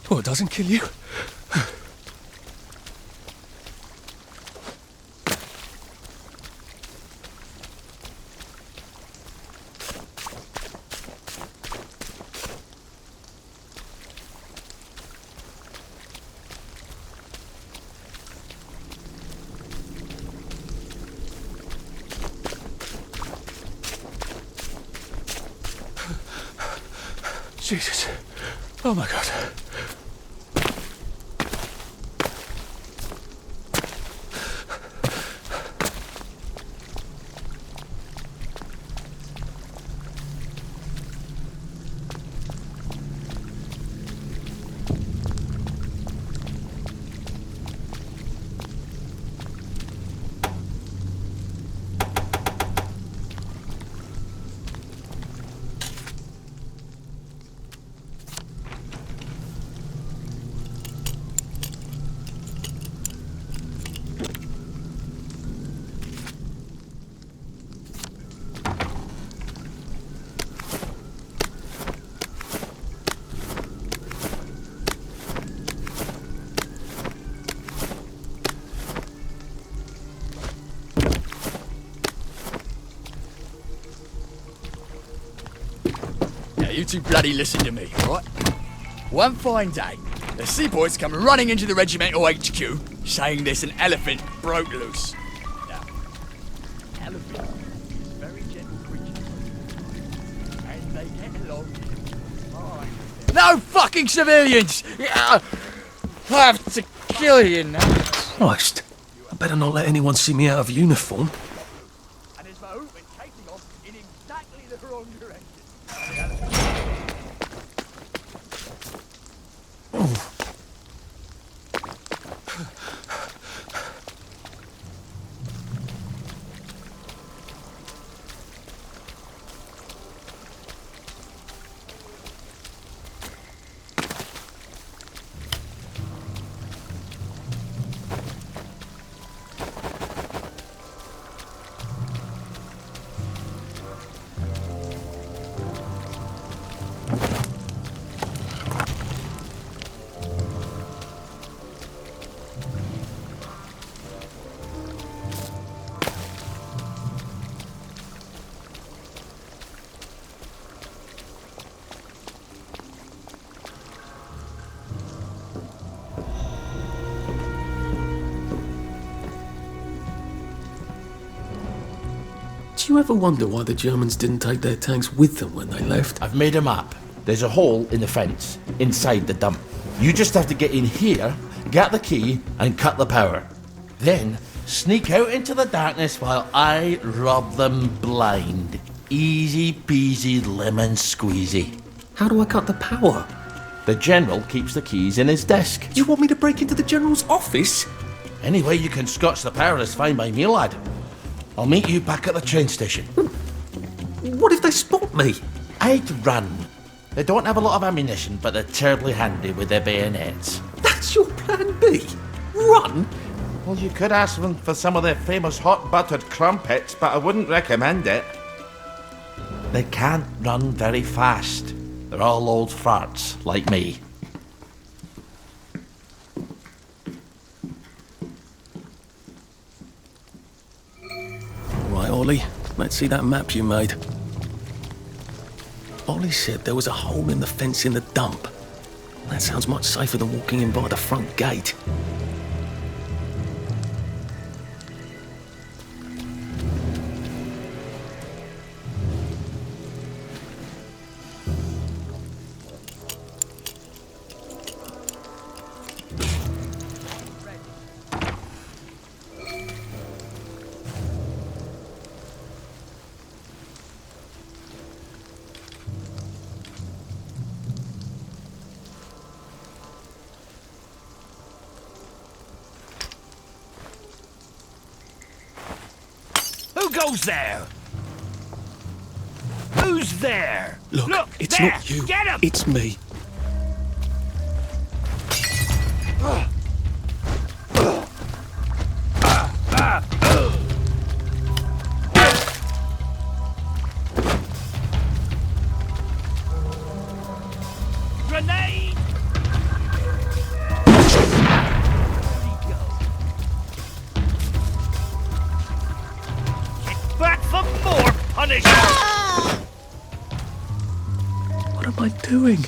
What doesn't kill you? Jesus. Oh my God. You two bloody listen to me, right? One fine day, the seaboys come running into the regimental HQ, saying there's an elephant broke loose. Now, elephants is very gentle creatures, and they get along fine. No fucking civilians! I have to kill you now. Christ. I better not let anyone see me out of uniform. And his boat went taking off in exactly the wrong direction. Do you ever wonder why the Germans didn't take their tanks with them when they left? I've made a map. There's a hole in the fence, inside the dump. You just have to get in here, get the key, and cut the power. Then, sneak out into the darkness while I rob them blind. Easy peasy lemon squeezy. How do I cut the power? The General keeps the keys in his desk. You want me to break into the General's office? Any way you can scotch the power is fine by me, lad. I'll meet you back at the train station. What if they spot me? I'd run. They don't have a lot of ammunition, but they're terribly handy with their bayonets. That's your plan B? Run? Well, you could ask them for some of their famous hot buttered crumpets, but I wouldn't recommend it. They can't run very fast. They're all old farts, like me. Right, Ollie, let's see that map you made. Ollie said there was a hole in the fence in the dump. That sounds much safer than walking in by the front gate. Who goes there? Who's there? Look, it's there. not you. Get him! It's me. Grenade! What am I doing?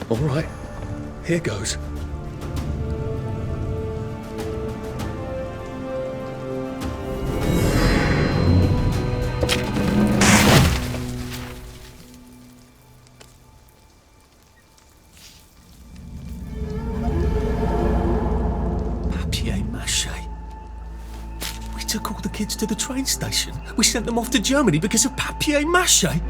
All right, here goes. Papier-mâché. We took all the kids to the train station. We sent them off to Germany because of papier-mâché.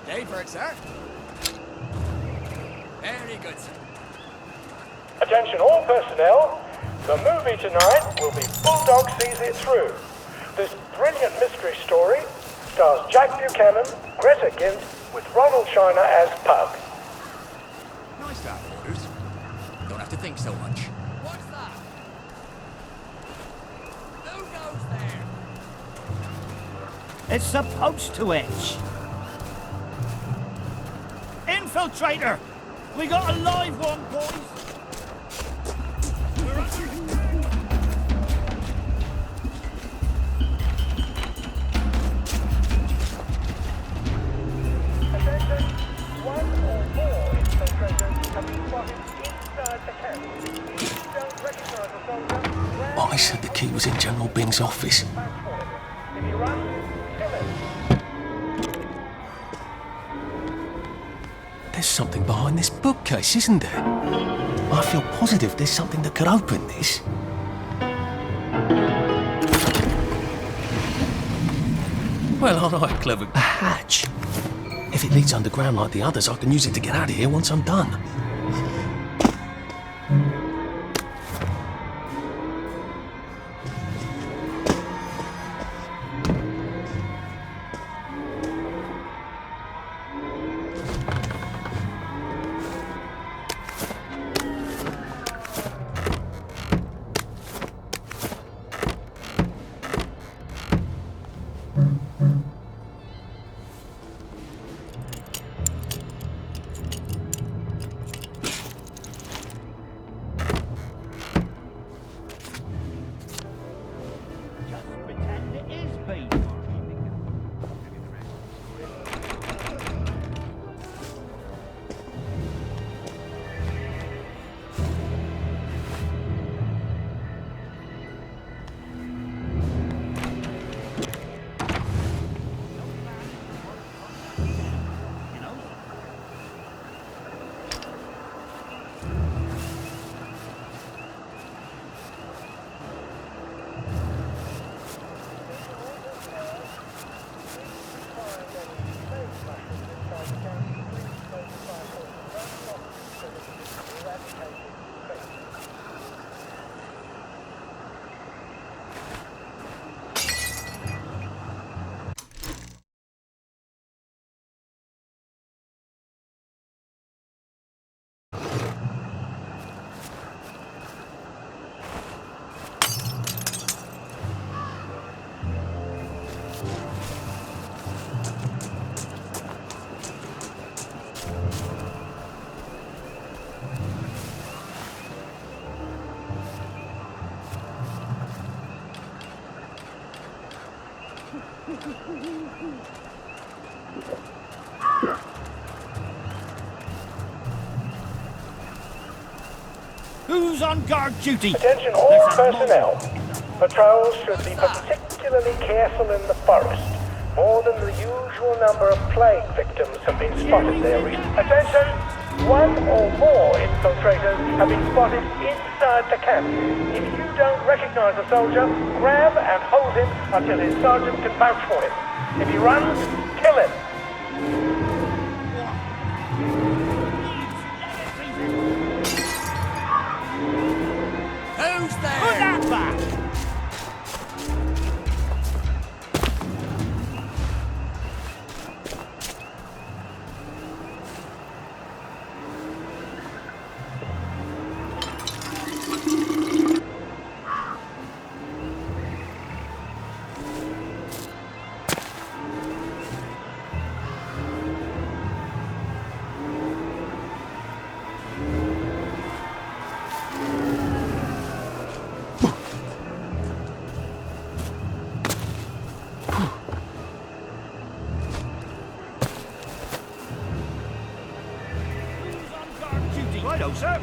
Day for it, sir. Very good, sir. Attention all personnel, the movie tonight will be Bulldog Sees It Through. This brilliant mystery story stars Jack Buchanan, Greta Gint, with Ronald Shiner as Pug. Nice that, orders. Don't have to think so much. What's that? Who goes there? It's supposed to itch. Infiltrator! We got a live one, boys! We're Attention, one or more infiltrators have been spotted inside the camp. If you don't recognize the soldier, grab I said the key was in General Bing's office. the match for him. If he runs, kill him. There's something behind this bookcase, isn't there? I feel positive there's something that could open this. Well, all right, clever. A hatch. If it leads underground like the others, I can use it to get out of here once I'm done. just pretend it is beef. Who's on guard duty? Attention all There's a personnel. Patrols should be particularly careful in the forest. More than the usual number of plague victims have been spotted there recently. Attention! One or more infiltrators have been spotted inside the camp. If you don't recognize a soldier, grab and hold him until his sergeant can vouch for him. If he runs, kill him. Who's there? Put that back! Righto, sir.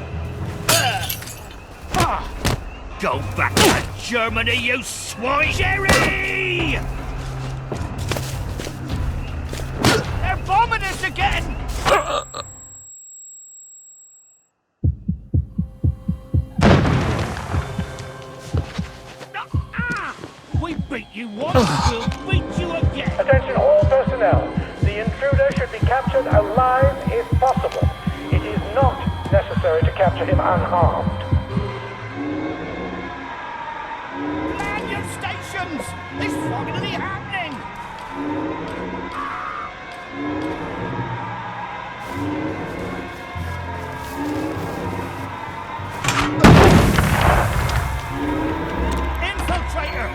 Go back to Germany, you swine! Jerry! They're bombing us again! We beat you once, we'll beat you again! Attention all personnel. The intruder should be captured alive if possible. It is not necessary to capture him unharmed. Man your stations! This finally happening! Infiltrator!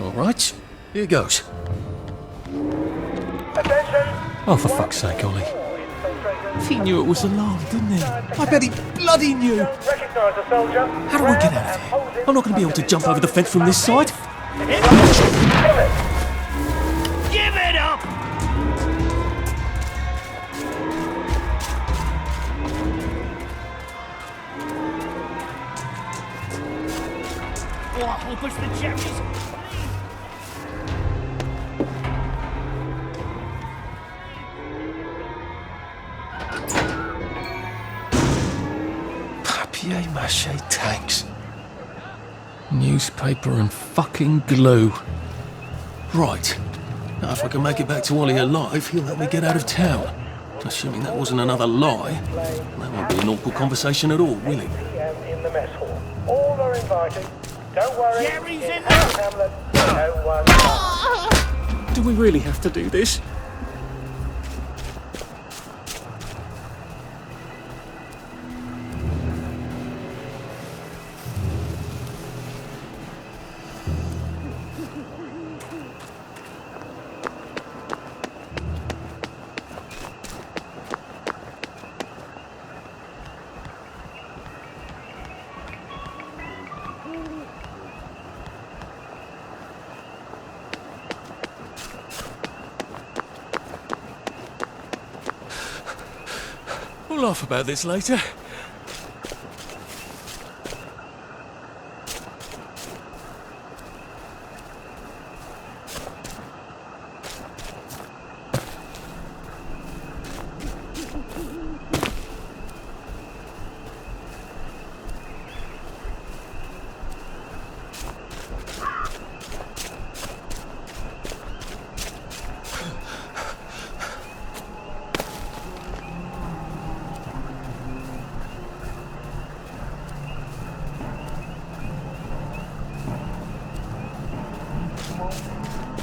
All right, here goes. Attention! Oh, for fuck's sake, Ollie. He knew it was alarm, didn't he? I bet he bloody knew. Don't recognize a soldier. How do I get out of here? I'm not going to be able to jump over the fence from this side. Kill him. Give it up! Oh, I hope it's the cherries. Papier-mâché tanks. Newspaper and fucking glue. Right. Now, if I can make it back to Ollie alive, he'll let me get out of town. Assuming that wasn't another lie. That won't be an awkward conversation at all, will it? In the mess hall. All are invited. Don't worry. Jerry's in Hamlet. No one. Do we really have to do this? We'll laugh about this later.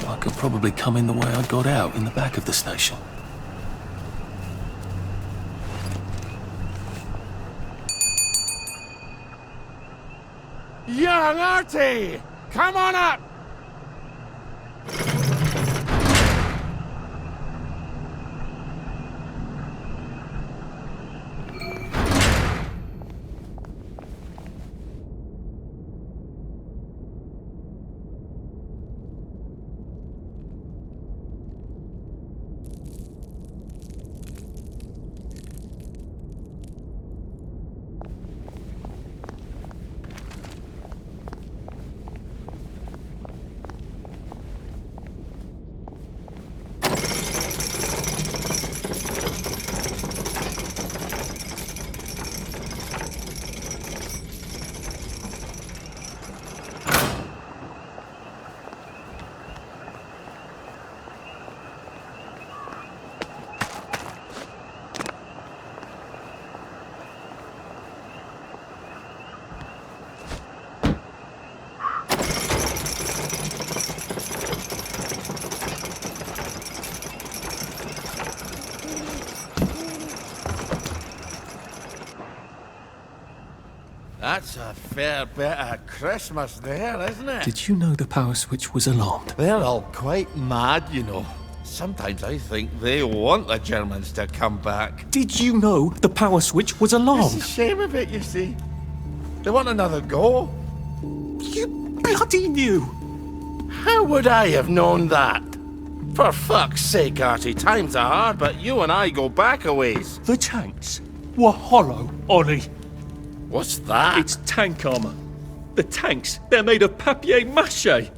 I could probably come in the way I got out in the back of the station. Young Artie! Come on up! That's a fair bit of Christmas there, isn't it? Did you know the power switch was alarmed? They're all quite mad, you know. Sometimes I think they want the Germans to come back. Did you know the power switch was It's alarmed? a shame of it, you see. They want another go. You bloody knew! How would I have known that? For fuck's sake, Artie, times are hard, but you and I go back a ways. The tanks were hollow, Ollie. What's that? It's tank armor. The tanks, they're made of papier-mâché.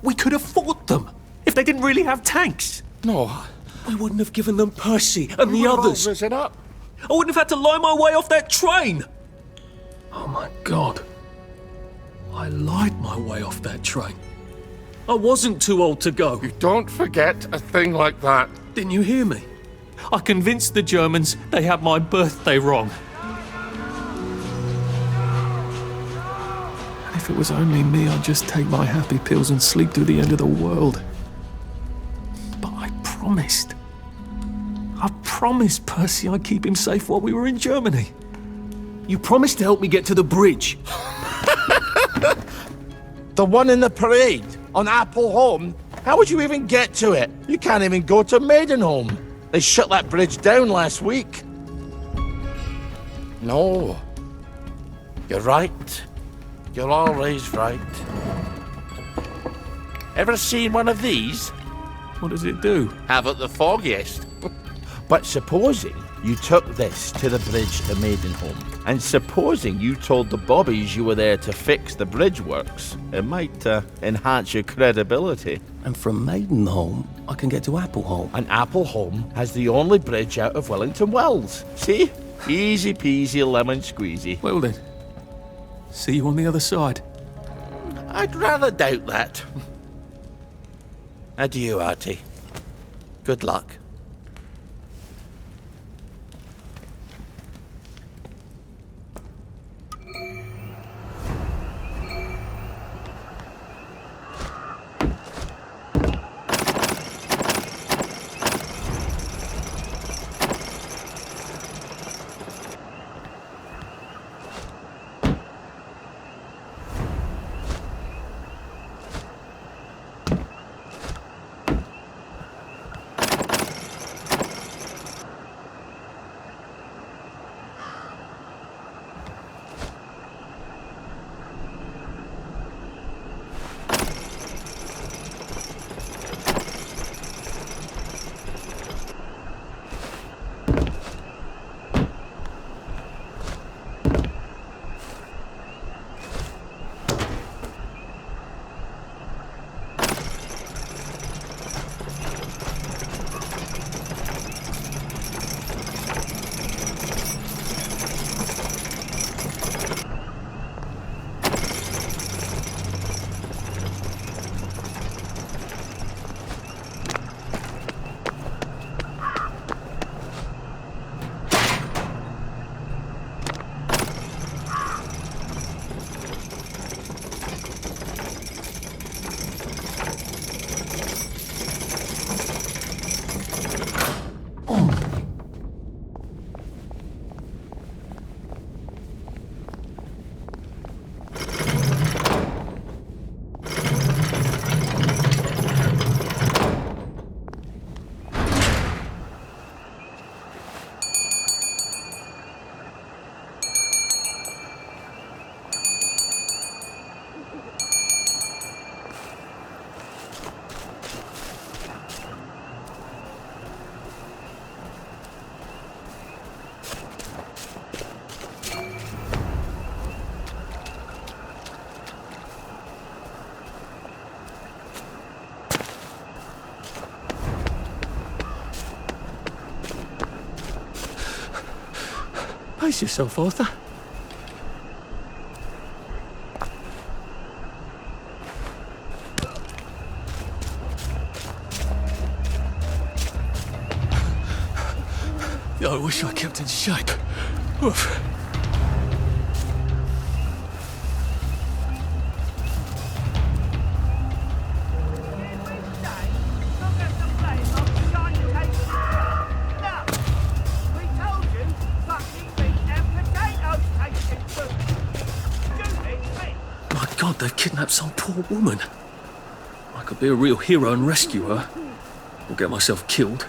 We could have fought them if they didn't really have tanks. No. We wouldn't have given them Percy and the others. Risen up. I wouldn't have had to lie my way off that train. Oh my God. I lied my way off that train. I wasn't too old to go. You don't forget a thing like that. Didn't you hear me? I convinced the Germans they had my birthday wrong. If it was only me, I'd just take my happy pills and sleep through the end of the world. But I promised. I promised Percy I'd keep him safe while we were in Germany. You promised to help me get to the bridge. The one in the parade on Appleholme? How would you even get to it? You can't even go to Maidenholm. They shut that bridge down last week. No. You're right. You're always right. Ever seen one of these? What does it do? Haven't the foggiest. But supposing you took this to the bridge to Maidenholm, and supposing you told the bobbies you were there to fix the bridge works, it might enhance your credibility. And from Maidenholm, I can get to Appleholme. And Appleholme has the only bridge out of Wellington Wells. See? Easy peasy lemon squeezy. Well then, see you on the other side. I'd rather doubt that. Adieu, Artie. Good luck. Pace yourself, Arthur. I wish I kept in shape. Oof. God, they've kidnapped some poor woman. I could be a real hero and rescue her, or get myself killed.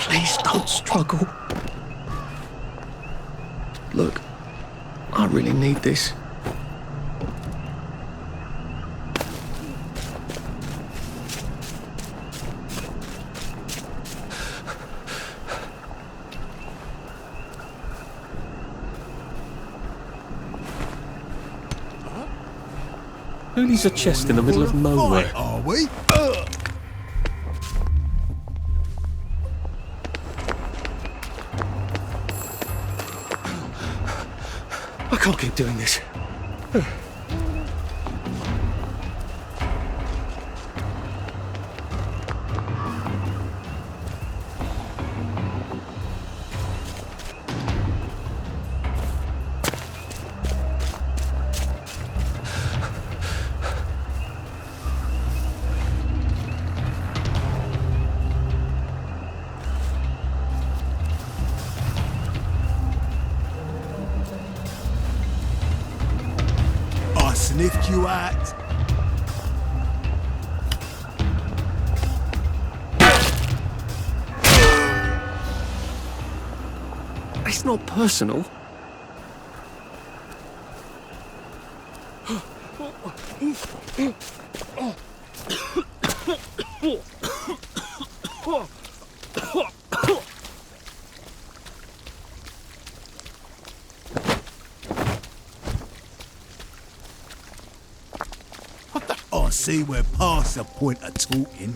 Please don't struggle. Look, I really need this. Who needs a chest in the middle of nowhere? Are we? I can't keep doing this. I sniffed you out. It's not personal. I see we're past the point of talking.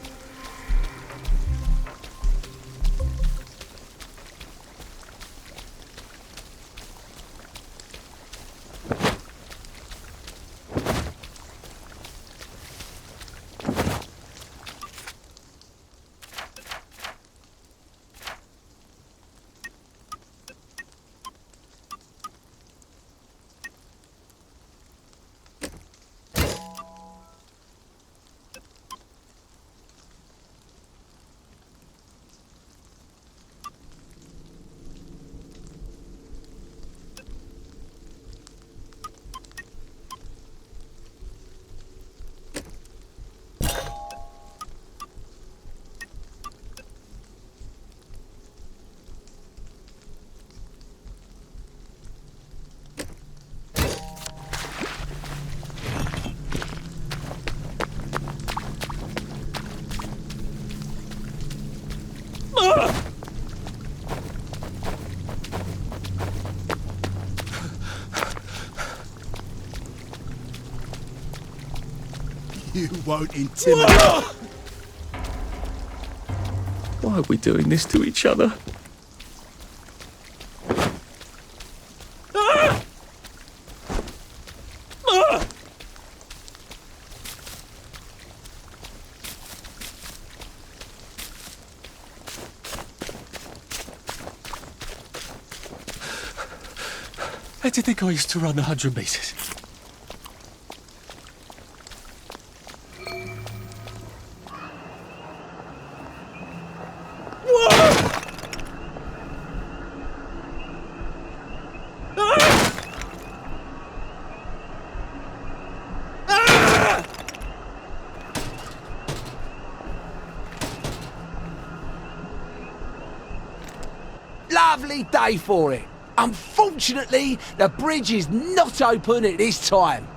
You won't intimidate. Why are we doing this to each other? How do you think I used to run the 100 metres? Lovely day for it. Unfortunately, the bridge is not open at this time.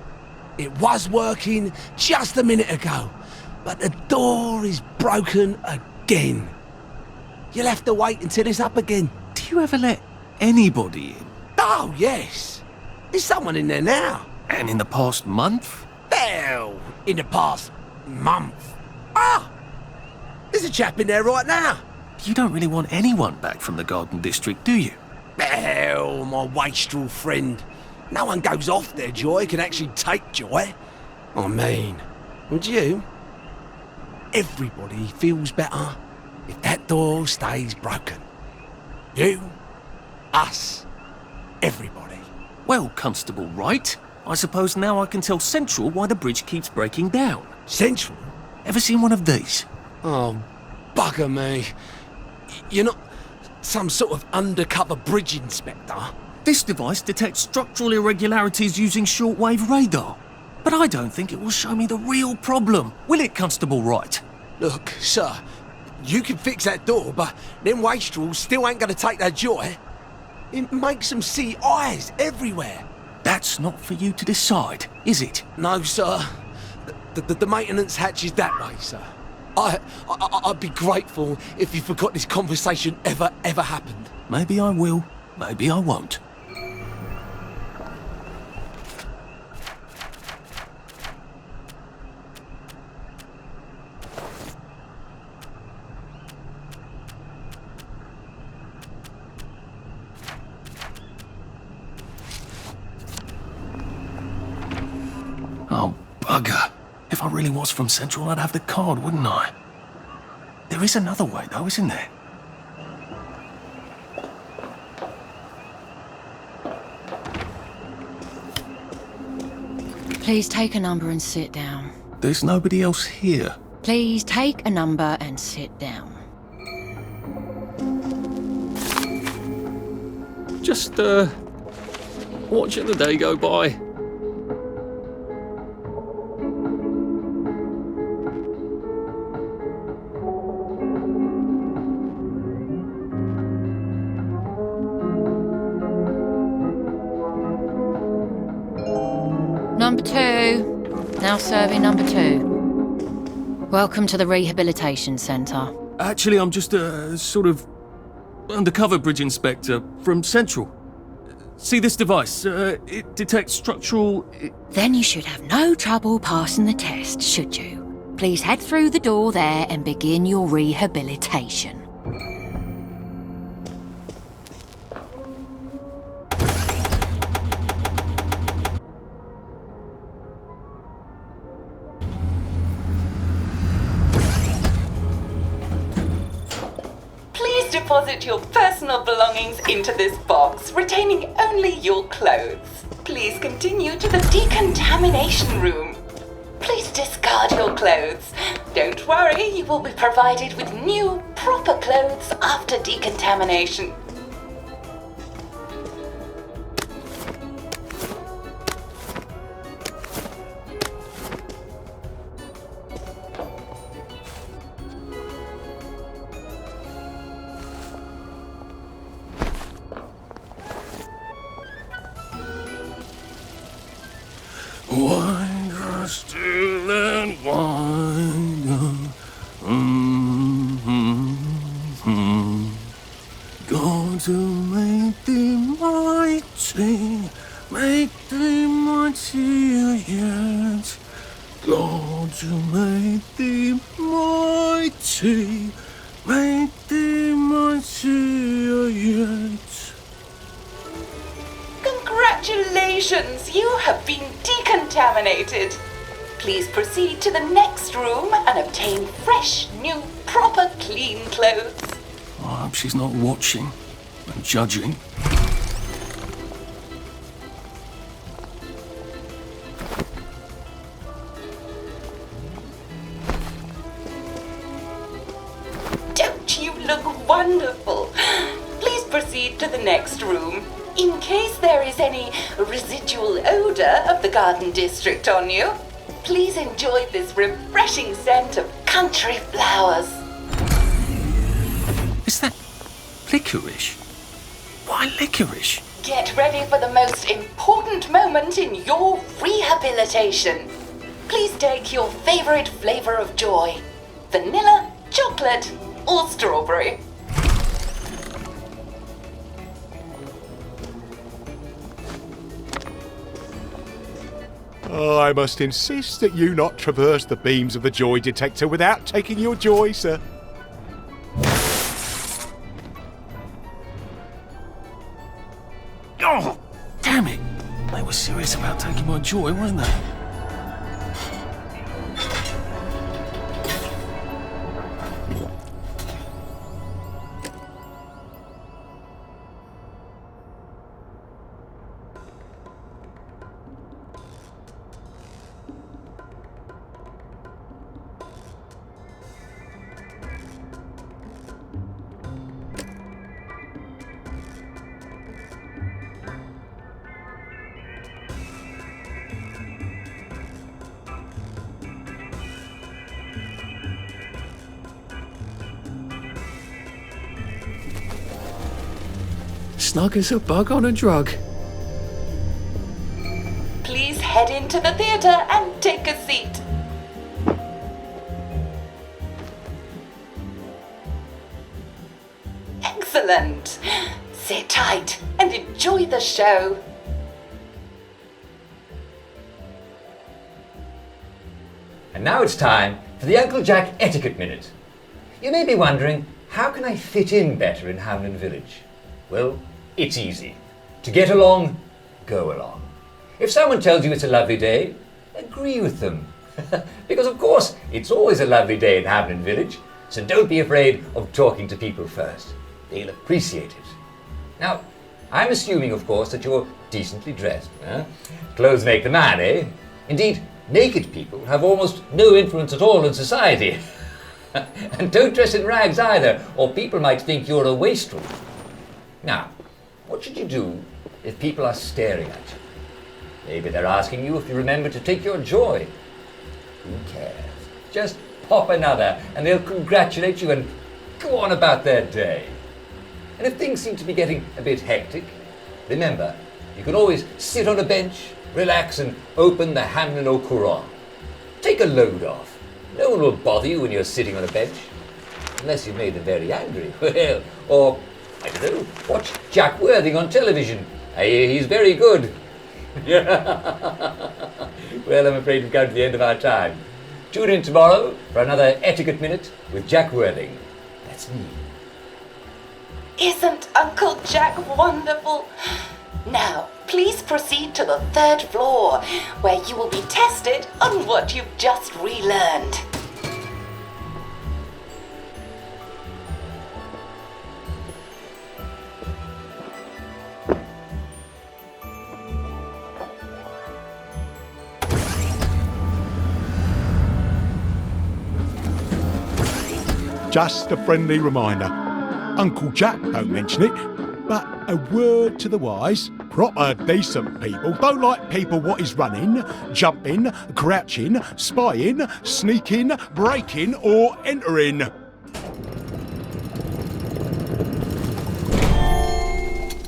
It was working just a minute ago, but the door is broken again. You'll have to wait until it's up again. Do you ever let anybody in? Oh, yes. There's someone in there now. And in the past month? Hell, in the past month. Ah! There's a chap in there right now. You don't really want anyone back from the Garden District, do you? Hell, my wastrel friend. No one goes off their joy can actually take joy. I mean, would you? Everybody feels better if that door stays broken. You, us, everybody. Well, Constable Wright, I suppose now I can tell Central why the bridge keeps breaking down. Central? Ever seen one of these? Oh, bugger me. You're not some sort of undercover bridge inspector? This device detects structural irregularities using shortwave radar. But I don't think it will show me the real problem, will it, Constable Wright? Look, sir, you can fix that door, but them wastrels still ain't gonna take their joy. It makes them see eyes everywhere. That's not for you to decide, is it? No, sir. The maintenance hatch is that way, sir. I'd be grateful if you forgot this conversation ever happened. Maybe I will, maybe I won't. Oh, bugger. If I really was from Central, I'd have the card, wouldn't I? There is another way, though, isn't there? Please take a number and sit down. There's nobody else here. Please take a number and sit down. Just, watching the day go by. Number 2. Now serving number 2. Welcome to the Rehabilitation Centre. Actually, I'm just a sort of undercover bridge inspector from Central. See this device? It detects structural... Then you should have no trouble passing the test, should you? Please head through the door there and begin your rehabilitation. Deposit your personal belongings into this box, retaining only your clothes. Please continue to the decontamination room. Please discard your clothes. Don't worry, you will be provided with new, proper clothes after decontamination. Winder still and winder. Going to make thee mighty, make thee mightier yet. God to make thee mighty, make thee mightier yet. Congratulations, you have been decontaminated. Please proceed to the next room and obtain fresh, new, proper, clean clothes. I hope she's not watching and judging. Don't you look wonderful? Please proceed to the next room. In case there is any residual odor of the Garden District on you, please enjoy this refreshing scent of country flowers. Is that licorice? Why licorice? Get ready for the most important moment in your rehabilitation. Please take your favorite flavor of joy. Vanilla, chocolate, or strawberry. I must insist that you not traverse the beams of the joy detector without taking your joy, sir. Oh, damn it! They were serious about taking my joy, weren't they? Snug as a bug on a drug. Please head into the theater and take a seat. Excellent. Sit tight and enjoy the show. And now it's time for the Uncle Jack Etiquette Minute. You may be wondering, how can I fit in better in Hamlin Village? Well, it's easy. To get along, go along. If someone tells you it's a lovely day, agree with them. Because of course, it's always a lovely day in Hamlin Village, so don't be afraid of talking to people first. They'll appreciate it. Now, I'm assuming, of course, that you're decently dressed. Clothes make the man, eh? Indeed, naked people have almost no influence at all in society. And don't dress in rags either, or people might think you're a wastrel. Now, what should you do if people are staring at you? Maybe they're asking you if you remember to take your joy. Who cares? Just pop another and they'll congratulate you and go on about their day. And if things seem to be getting a bit hectic, remember, you can always sit on a bench, relax and open the Hamlin au Courant. Take a load off. No one will bother you when you're sitting on a bench. Unless you've made them very angry. Well, or I don't know, watch Jack Worthing on television. I hear he's very good. Well, I'm afraid we've come to the end of our time. Tune in tomorrow for another Etiquette Minute with Jack Worthing. That's me. Isn't Uncle Jack wonderful? Now, please proceed to the 3rd floor, where you will be tested on what you've just relearned. Just a friendly reminder. Uncle Jack don't mention it, but a word to the wise. Proper decent people don't like people what is running, jumping, crouching, spying, sneaking, breaking or entering.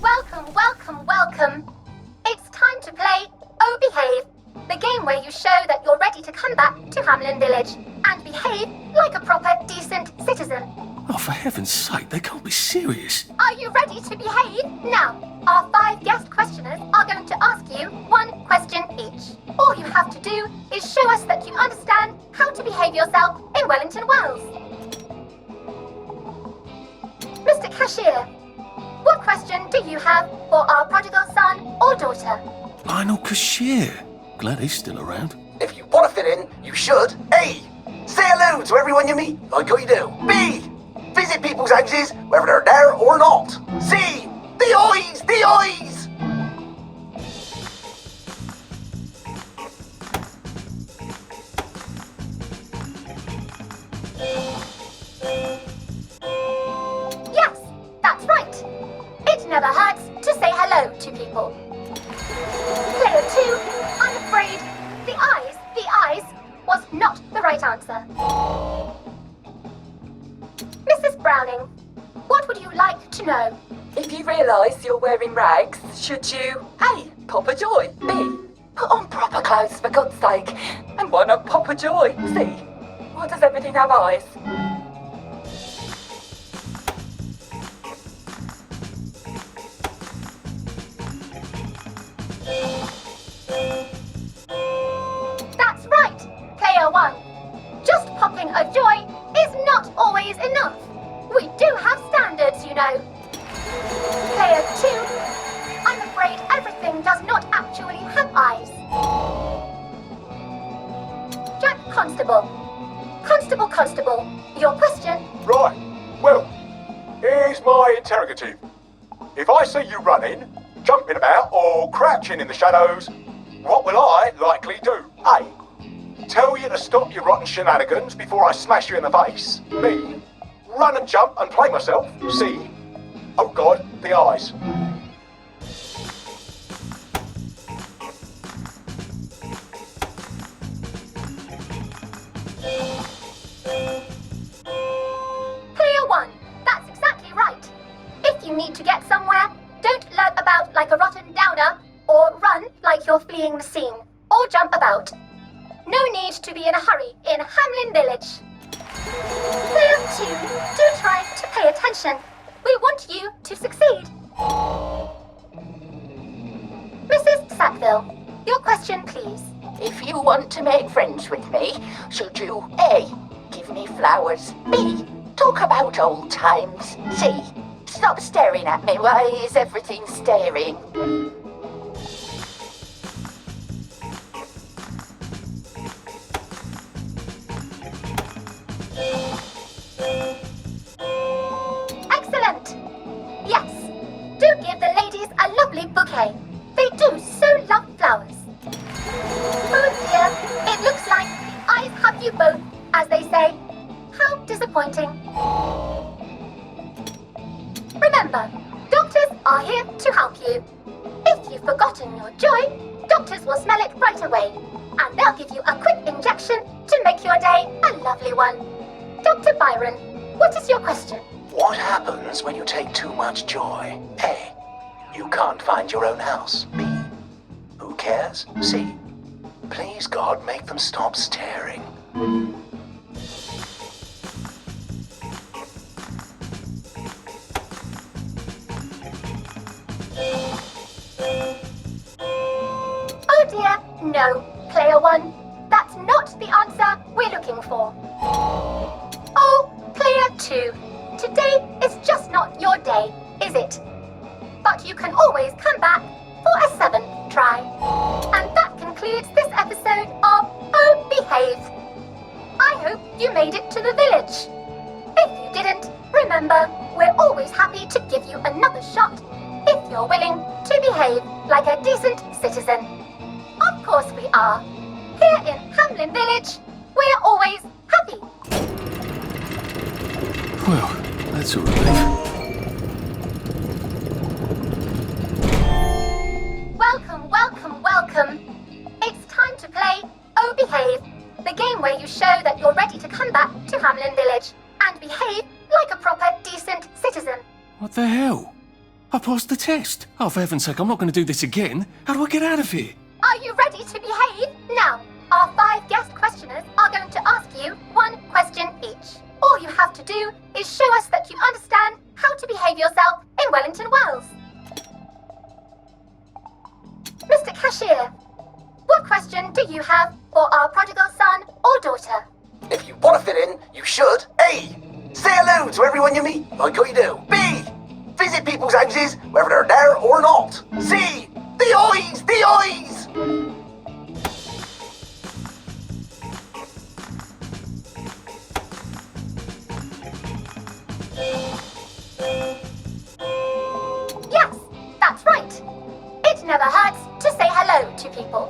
Welcome, welcome, welcome. It's time to play Oh Behave, the game where you show that you're ready to come back to Hamlin Village and behave like a proper decent citizen. Oh, for heaven's sake, they can't be serious. Are you ready to behave? Now, our 5 guest questioners are going to ask you 1 question each. All you have to do is show us that you understand how to behave yourself in Wellington Wells. Mr. Cashier, what question do you have for our prodigal son or daughter? Lionel Cashier. Glad he's still around. If you want to fit in, you should A. Say hello to everyone you meet, like how you do. B. Visit people's houses, whether they're there or not. C. The eyes! The eyes! Yes, that's right. It never hurts to say hello to people. Player 2, I'm afraid the eyes was not the right answer. Mrs. Browning, What would you like to know? If you realise you're wearing rags, should you A. Pop a joy, B. Put on proper clothes for God's sake, and why not pop a joy, C. Why does everything have eyes? That's right, Player 1. Just popping a joy is not always enough. We do have standards, you know. Player 2, I'm afraid everything does not actually have eyes. Jack Constable. Constable, your question? Right. Well, here's my interrogative. If I see you running, jumping about, or crouching in the shadows, what will I likely do? A. Tell you to stop your rotten shenanigans before I smash you in the face. B. Run and jump and play myself. C. Oh God, the eyes. Player 1, that's exactly right. If you need to get somewhere, don't lurk about like a rotten downer, or run like you're fleeing the scene, or jump about. No need to be in a hurry in Hamlin Village. Player 2, do try to pay attention. We want you to succeed. Mrs. Sackville, your question, please. If you want to make friends with me, should you A. Give me flowers, B. Talk about old times, C. Stop staring at me, why is everything staring? Excellent! Yes, do give the ladies a lovely bouquet. They do so love flowers. Oh dear, it looks like the eyes have you both, as they say. How disappointing. Remember, doctors are here to help you. If you've forgotten your joy, doctors will smell it right away, and they'll give you a quick injection to make your day a lovely one. Dr. Byron, what is your question? What happens when you take too much joy? A. You can't find your own house. B. Who cares? C. Please God, make them stop staring. Oh dear, no, Player 1. That's not the answer we're looking for. Oh, Player 2. Today is just not your day, is it? But you can always come back for a 7th try. And that concludes this episode of Oh Behave. I hope you made it to the village. If you didn't, remember, we're always happy to give you another shot if you're willing to behave like a decent citizen. Of course we are. Here in Hamlin Village, we're always happy. Well, that's a relief. Welcome. It's time to play Oh Behave, the game where you show that you're ready to come back to Hamlin Village and behave like a proper, decent citizen. What the hell? I passed the test. Oh, for heaven's sake, I'm not going to do this again. How do I get out of here? Are you ready to behave? Now, our 5 guest questioners are going to ask you 1 question each. All you have to do is show us that you understand how to behave yourself in Wellington Wells. Mr. Cashier, what question do you have for our prodigal son or daughter? If you want to fit in, you should. A. Say hello to everyone you meet, like how you do. B. Visit people's houses, whether they're there or not. C. The eyes! The eyes! Yes, that's right. It never hurts to say hello to people.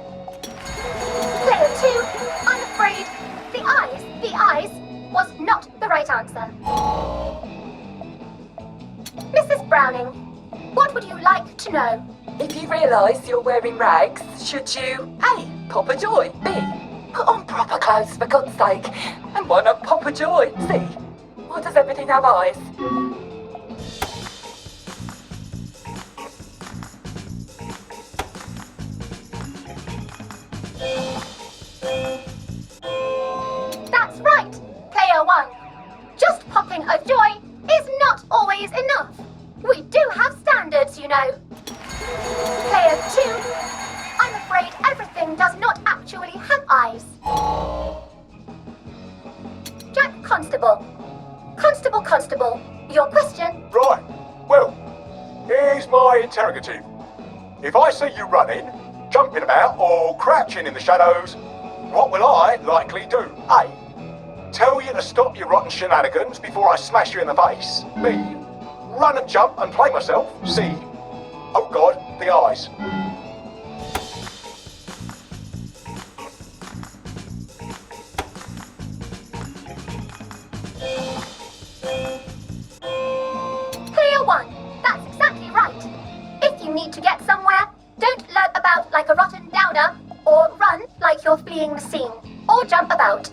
Player 2, I'm afraid the eyes was not the right answer. Mrs. Browning, what would you like to know? If you realise you're wearing rags, should you A. Pop a joy, B. Put on proper clothes for God's sake, and why not pop a joy, C. Why does everything have eyes? Constable. Your question? Right. Well, here's my interrogative. If I see you running, jumping about, or crouching in the shadows, what will I likely do? A. Tell you to stop your rotten shenanigans before I smash you in the face. B. Run and jump and play myself. C. Oh God, the eyes. Clear one. That's exactly right. If you need to get somewhere, don't lurk about like a rotten downer, or run like you're fleeing the scene, or jump about.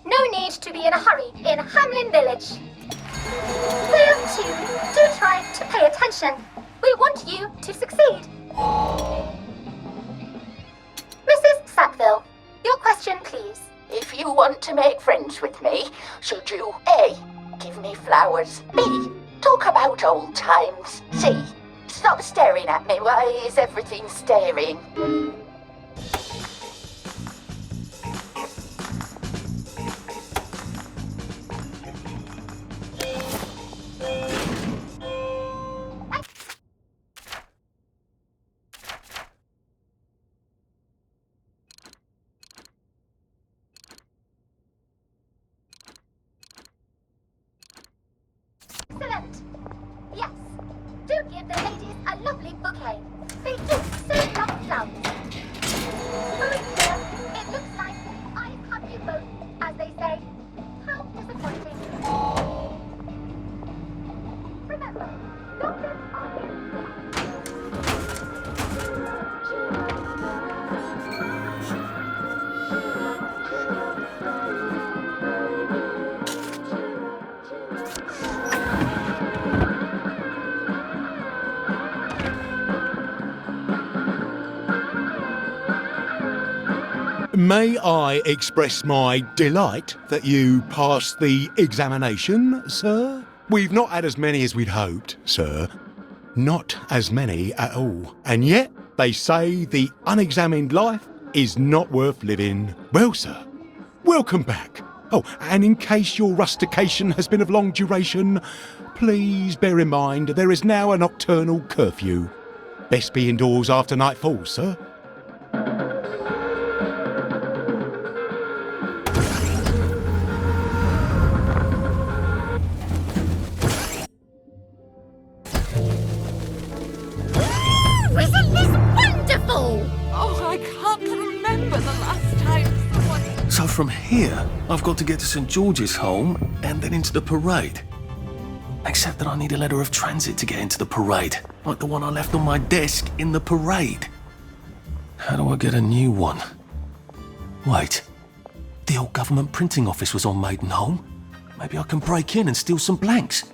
No need to be in a hurry in Hamlin Village. Clear two. Do try to pay attention. We want you to succeed. Mrs. Sackville, your question, please. If you want to make friends with me, should you A. Give me flowers, B. Talk about old times, C. Stop staring at me, why is everything staring? Excellent. Yes. Do give the ladies a lovely bouquet. They do so love flowers. Very clear. It looks like I have you both, as they say. How disappointing. Remember, doctors are here. May I express my delight that you passed the examination, sir? We've not had as many as we'd hoped, sir. Not as many at all. And yet, they say the unexamined life is not worth living. Well, sir, welcome back. Oh, and in case your rustication has been of long duration, please bear in mind there is now a nocturnal curfew. Best be indoors after nightfall, sir. Isn't this wonderful? Oh, I can't remember the last time someone... So from here, I've got to get to St. George's home and then into the parade. Except that I need a letter of transit to get into the parade, like the one I left on my desk in the parade. How do I get a new one? Wait, the old government printing office was on Maidenholm. Maybe I can break in and steal some blanks.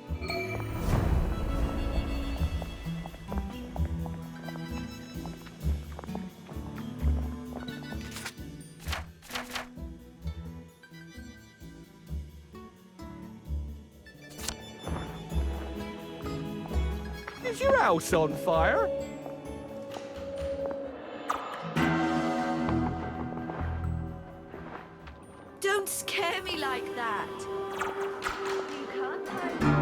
Is your house on fire? Don't scare me like that. You can't hide.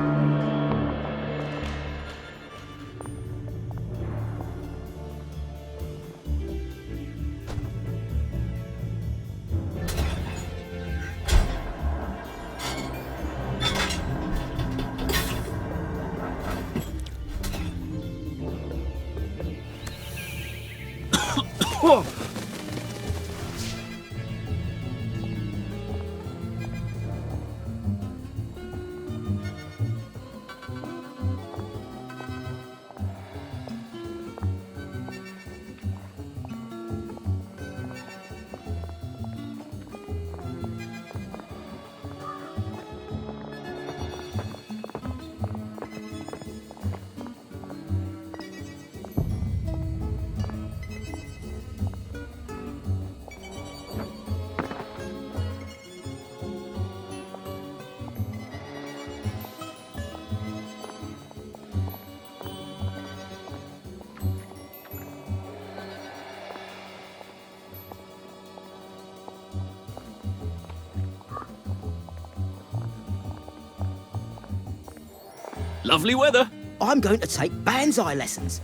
Lovely weather. I'm going to take banzai lessons.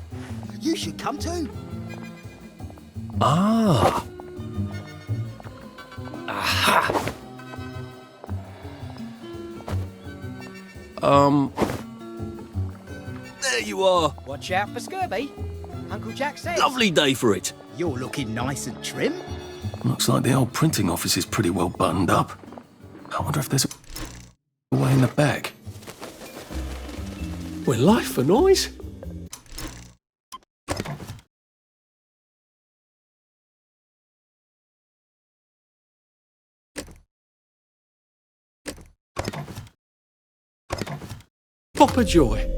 You should come too. Ah. Aha. There you are. Watch out for scurvy. Uncle Jack says. Lovely day for it. You're looking nice and trim. Looks like the old printing office is pretty well buttoned up. I wonder if there's a way in the back. Well, life for noise. Papa Joy.